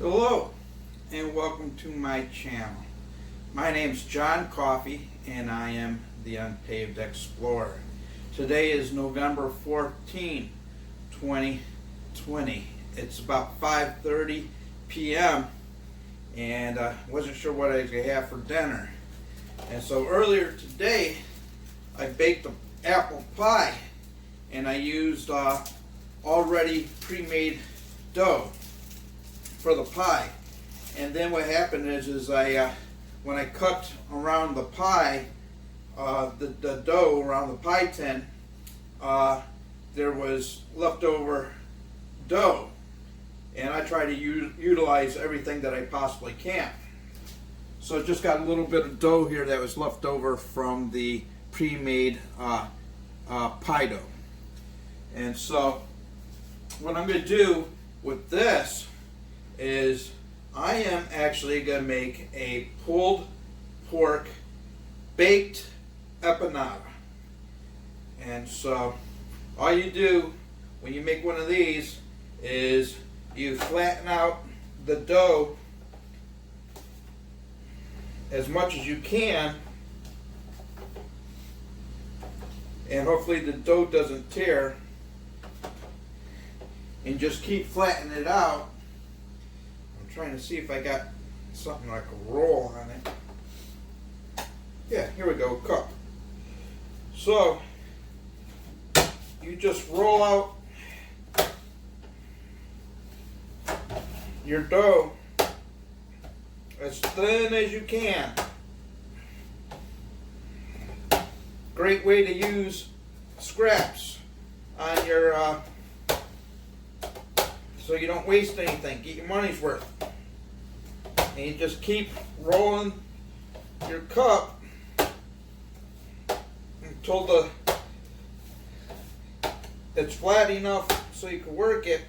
Hello and welcome to my channel. My name's John Coffey and I am the Unpaved Explorer. Today is November 14, 2020. It's about 5:30 p.m. and I wasn't sure what I was going to have for dinner. And so earlier today I baked an apple pie and I used already pre-made dough for the pie. And then what happened is I when I cut around the pie, the dough around the pie tin, there was leftover dough, and I try to utilize everything that I possibly can. So I just got a little bit of dough here that was left over from the pre-made pie dough. And so what I'm going to do with this is I am actually going to make a pulled pork baked empanada. And so all you do when you make one of these is you flatten out the dough as much as you can, and hopefully the dough doesn't tear, and just keep flattening it out. I'm trying to see if I got something like a roll on it. Yeah, here we go, cup. So you just roll out your dough as thin as you can. Great way to use scraps on your so you don't waste anything. Get your money's worth. And you just keep rolling your cup until it's flat enough so you can work it.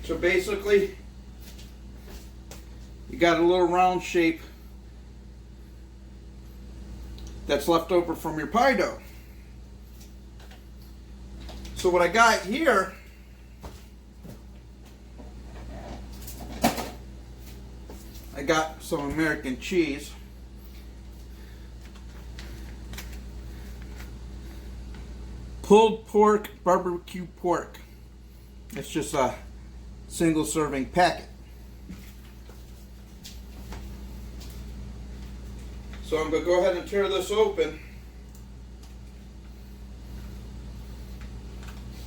So basically, you got a little round shape that's left over from your pie dough. So what I got here I got some American cheese. Pulled pork, barbecue pork. It's just a single serving packet. So I'm going to go ahead and tear this open.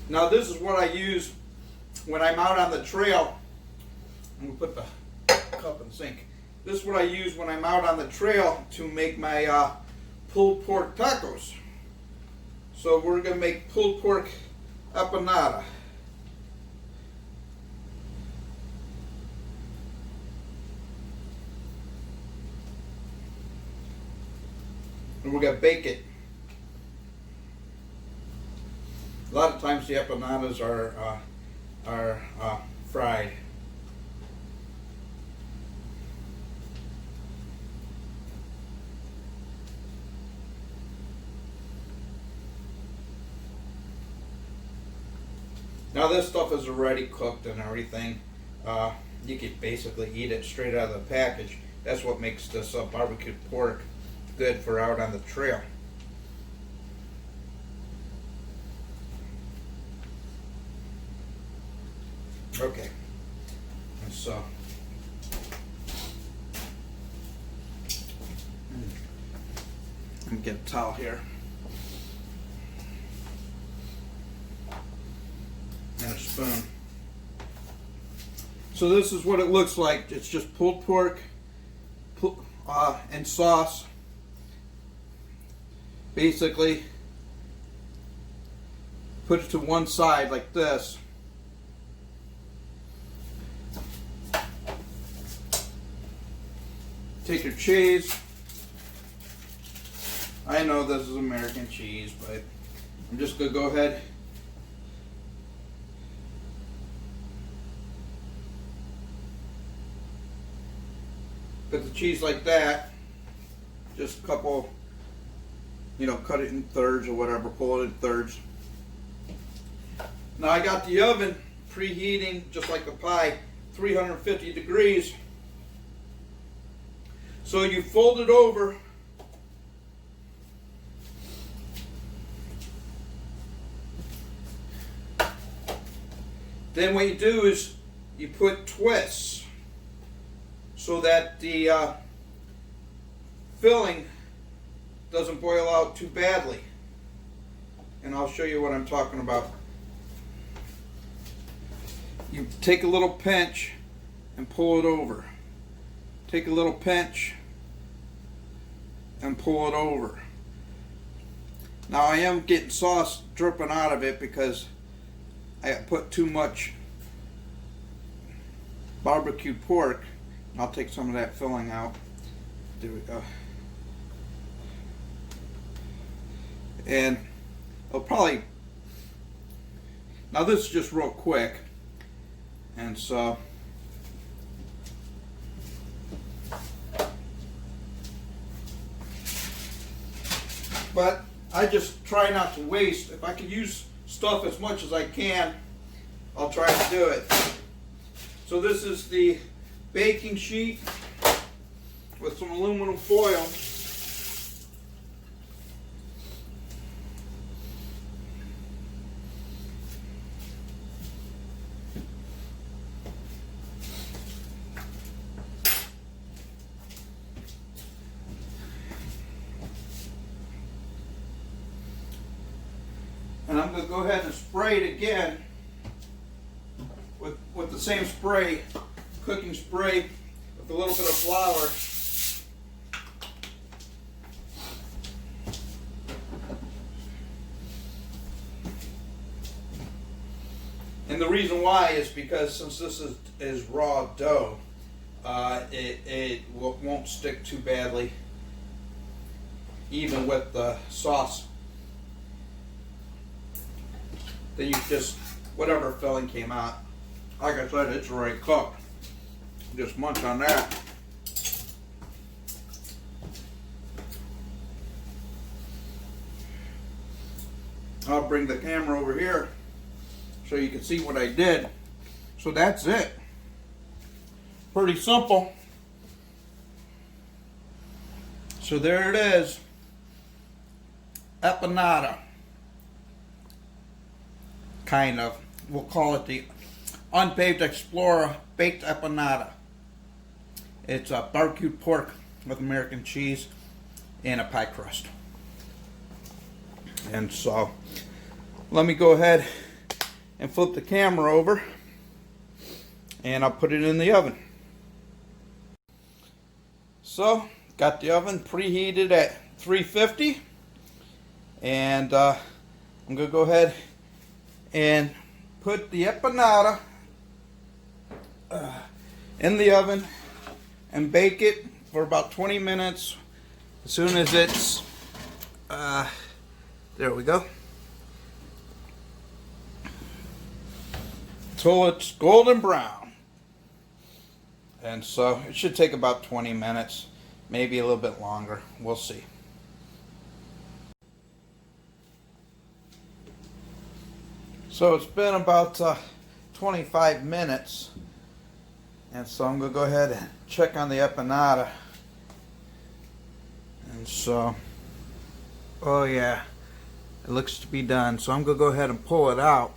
Now this is what I use when I'm out on the trail. I'm going to put the cup in the sink. This is what I use when I'm out on the trail to make my pulled pork tacos. So we're going to make pulled pork empanada. And we're going to bake it. A lot of times the empanadas are fried. Now this stuff is already cooked and everything. You could basically eat it straight out of the package. That's what makes this barbecued pork good for out on the trail. Okay, and so Let me get a towel here. And a spoon. So this is what it looks like. It's just pulled pork and sauce. Basically, put it to one side like this. Take your cheese. I know this is American cheese, but I'm just going to go ahead put the cheese like that. Just a couple, cut it in thirds or whatever, pull it in thirds. Now I got the oven preheating just like the pie, 350 degrees. So you fold it over. Then what you do is you put twists so that the filling doesn't boil out too badly. And I'll show you what I'm talking about. You take a little pinch and pull it over. Take a little pinch and pull it over. Now I am getting sauce dripping out of it because I put too much barbecue pork. I'll take some of that filling out. There we go. And I'll probably, now this is just real quick, and so but I just try not to waste. If I can use stuff as much as I can, I'll try to do it. So this is the baking sheet with some aluminum foil. And I'm going to go ahead and spray it again with the same spray, cooking spray, with a little bit of flour. And the reason why is because since this is raw dough, it won't stick too badly, even with the sauce. Then you just, whatever filling came out, like I said, it's already cooked. Just munch on that. I'll bring the camera over here so you can see what I did. So that's it. Pretty simple. So there it is. Empanada. Kind of. We'll call it the Unpaved Explorer Baked Empanada. It's a barbecued pork with American cheese and a pie crust. And so, let me go ahead and flip the camera over and I'll put it in the oven. So, got the oven preheated at 350 and I'm going to go ahead and put the empanada in the oven and bake it for about 20 minutes. As soon as it's there we go, till it's golden brown. And so it should take about 20 minutes, maybe a little bit longer, we'll see. So it's been about 25 minutes, and so I'm going to go ahead and check on the empanada. And so, oh yeah, it looks to be done. So I'm going to go ahead and pull it out.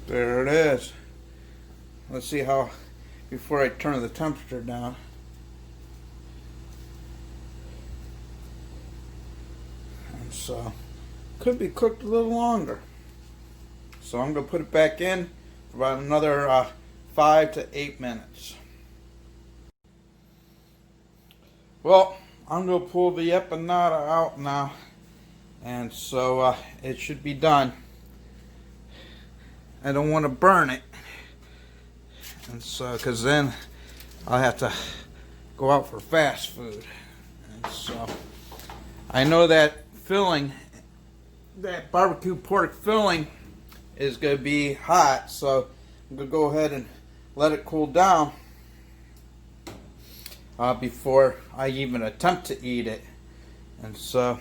There it is. Let's see how, before I turn the temperature down. And so, could be cooked a little longer. So I'm going to put it back in for about another 5 to 8 minutes. Well, I'm going to pull the empanada out now. And so it should be done. I don't want to burn it. And so, because then I'll have to go out for fast food. And so, I know that filling, that barbecue pork filling is going to be hot. So, I'm going to go ahead and let it cool down before I even attempt to eat it. And so,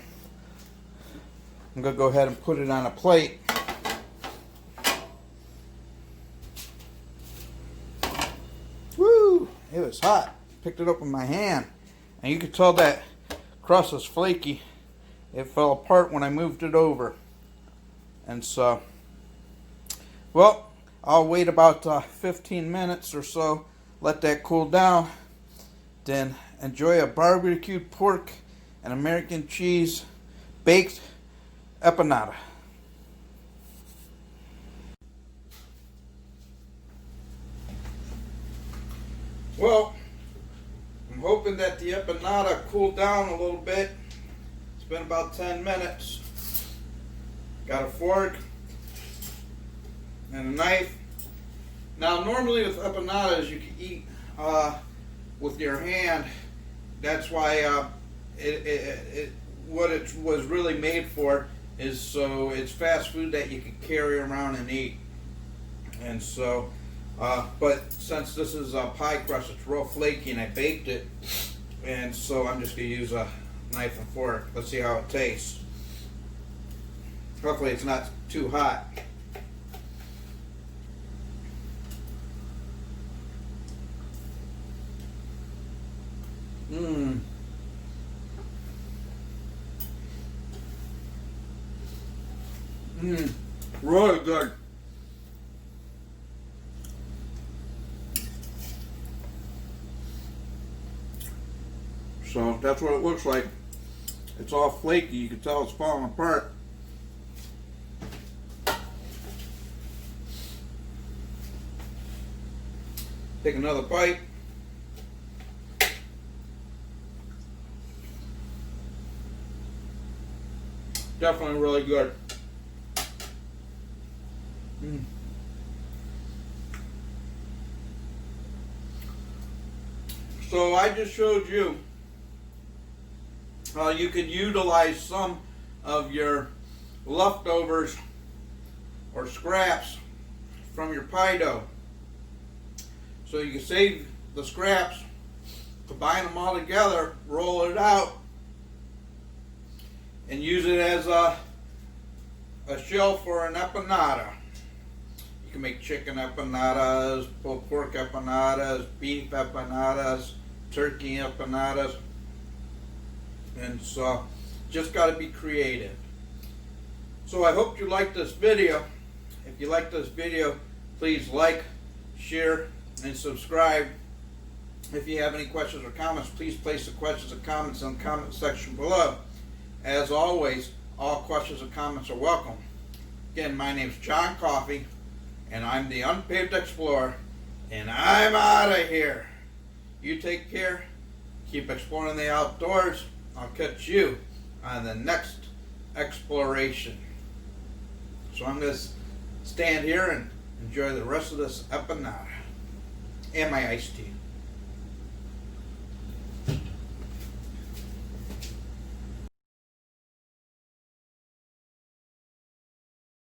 I'm going to go ahead and put it on a plate. Woo! It was hot. Picked it up with my hand. And you could tell that crust was flaky. It fell apart when I moved it over. And so, well, I'll wait about 15 minutes or so. Let that cool down. Then enjoy a barbecued pork and American cheese baked empanada. Well, I'm hoping that the empanada cooled down a little bit. It's been about 10 minutes. Got a fork and a knife. Now, normally with empanadas, you can eat with your hand. That's why what it was really made for is so it's fast food that you can carry around and eat. And so, but since this is a pie crust, it's real flaky and I baked it, and so I'm just going to use a knife and fork. Let's see how it tastes. Hopefully it's not too hot. Mmm. Mmm. Really good. So that's what it looks like. It's all flaky. You can tell it's falling apart. Take another bite. Definitely really good. Mm. So I just showed you how you could utilize some of your leftovers or scraps from your pie dough. So you can save the scraps, combine them all together, roll it out, and use it as a shell for an empanada. You can make chicken empanadas, pulled pork empanadas, beef empanadas, turkey empanadas. And so, just got to be creative. So I hope you liked this video. If you liked this video, please like, share, and subscribe. If you have any questions or comments, please place the questions and comments in the comment section below. As always, all questions and comments are welcome. Again, my name's John Coffey, and I'm the Unpaved Explorer, and I'm out of here. You take care. Keep exploring the outdoors. I'll catch you on the next exploration. So I'm going to stand here and enjoy the rest of this empanada and my iced tea.